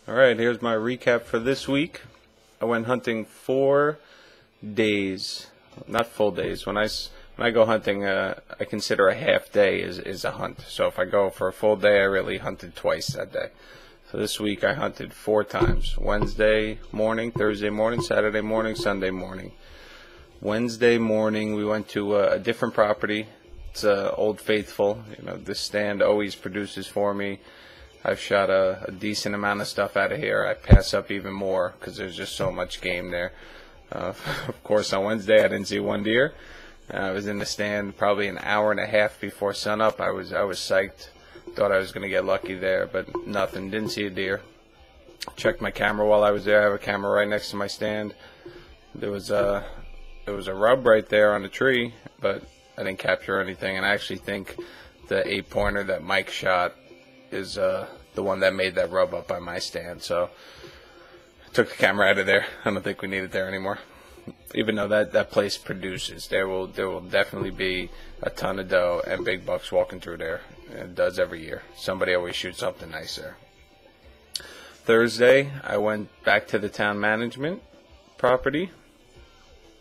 Alright, here's my recap for this week. I went hunting 4 days. Not full days. When I go hunting, I consider a half day is a hunt. So if I go for a full day, I really hunted twice that day. So this week I hunted 4 times. Wednesday morning, Thursday morning, Saturday morning, Sunday morning. Wednesday morning we went to a different property. It's Old Faithful. You know, this stand always produces for me. I've shot a decent amount of stuff out of here. I pass up even more because there's just so much game there. Of course, on Wednesday I didn't see one deer. I was in the stand probably an hour and a half before sunup. I was psyched. Thought I was going to get lucky there, but nothing. Didn't see a deer. Checked my camera while I was there. I have a camera right next to my stand. There was a rub right there on the tree, but I didn't capture anything. And I actually think the 8-pointer that Mike shot is the one that made that rub up by my stand. So I took the camera out of there. I don't think we need it there anymore. Even though that place produces, there will definitely be a ton of doe and big bucks walking through there. It does every year. Somebody always shoots something nice there. Thursday, I went back to the town management property.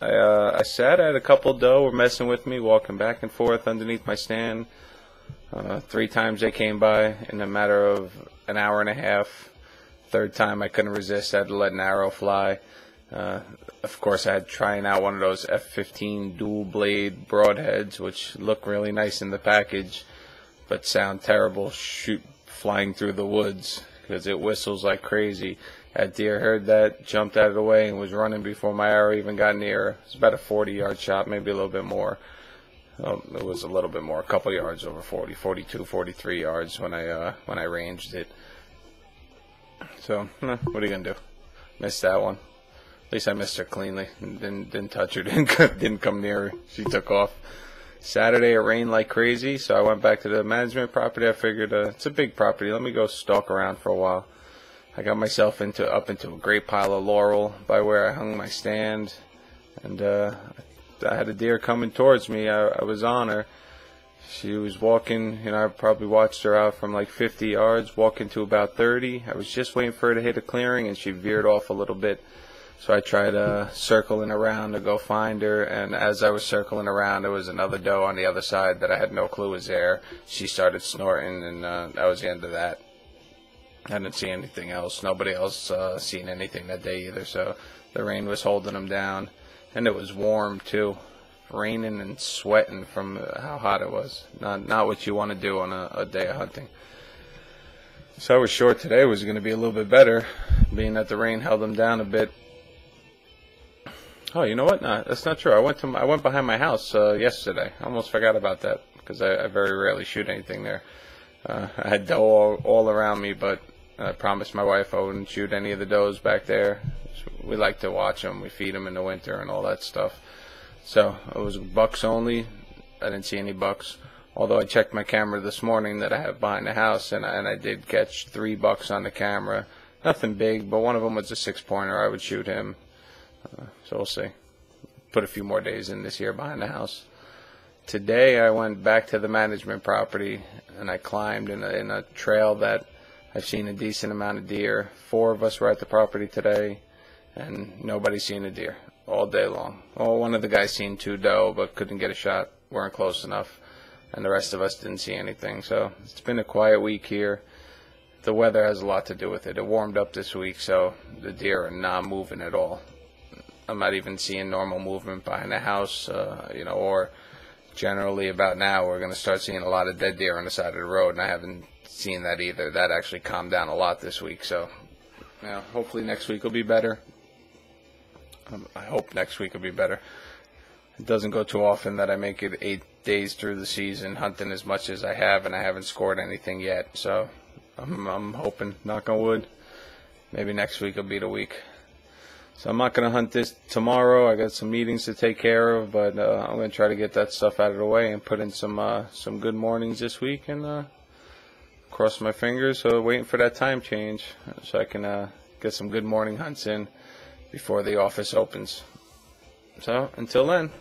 I sat at a couple doe were messing with me, walking back and forth underneath my stand. 3 times they came by in a matter of an hour and a half. Third time I couldn't resist. I had to let an arrow fly. Of course, I had trying out one of those F-15 dual blade broadheads, which look really nice in the package, but sound terrible flying through the woods because it whistles like crazy. That deer heard that, jumped out of the way, and was running before my arrow even got near. It's about a 40-yard shot, maybe a little bit more. It was a little bit more, a couple yards over 40, 42, 43 yards when I ranged it. So, what are you gonna do? Missed that one. At least I missed her cleanly. Didn't touch her. Didn't come near her. She took off. Saturday it rained like crazy, so I went back to the management property. I figured it's a big property. Let me go stalk around for a while. I got myself up into a great pile of laurel by where I hung my stand, and I had a deer coming towards me. I was on her. She was walking, I probably watched her out from like 50 yards, walking to about 30. I was just waiting for her to hit a clearing, and she veered off a little bit. So I tried circling around to go find her, and as I was circling around, there was another doe on the other side that I had no clue was there. She started snorting, and that was the end of that. I didn't see anything else. Nobody else seen anything that day either, so the rain was holding them down. And it was warm too, raining and sweating from how hot it was. Not what you want to do on a day of hunting. So I was sure today was going to be a little bit better, being that the rain held them down a bit. Oh, you know what? No, that's not true. I went behind my house yesterday. I almost forgot about that because I very rarely shoot anything there. I had doe all around me, but I promised my wife I wouldn't shoot any of the does back there. We like to watch them. We feed them in the winter and all that stuff. So it was bucks only. I didn't see any bucks. Although I checked my camera this morning that I have behind the house, and I did catch 3 bucks on the camera. Nothing big, but one of them was a 6-pointer. I would shoot him. So we'll see. Put a few more days in this year behind the house. Today I went back to the management property, and I climbed in a trail that I've seen a decent amount of deer. 4 of us were at the property today, and nobody's seen a deer all day long. Well, one of the guys seen 2 doe, but couldn't get a shot, weren't close enough, and the rest of us didn't see anything. So it's been a quiet week here. The weather has a lot to do with it. It warmed up this week, so the deer are not moving at all. I'm not even seeing normal movement behind the house, or generally about now we're going to start seeing a lot of dead deer on the side of the road, and I haven't seen that either. That actually calmed down a lot this week, so hopefully next week will be better. I hope next week will be better. It doesn't go too often that I make it 8 days through the season hunting as much as I have, and I haven't scored anything yet, so I'm hoping, knock on wood, maybe next week will be the week. So I'm not going to hunt this tomorrow. I got some meetings to take care of, but I'm going to try to get that stuff out of the way and put in some good mornings this week, and cross my fingers. So waiting for that time change so I can get some good morning hunts in before the office opens. So until then.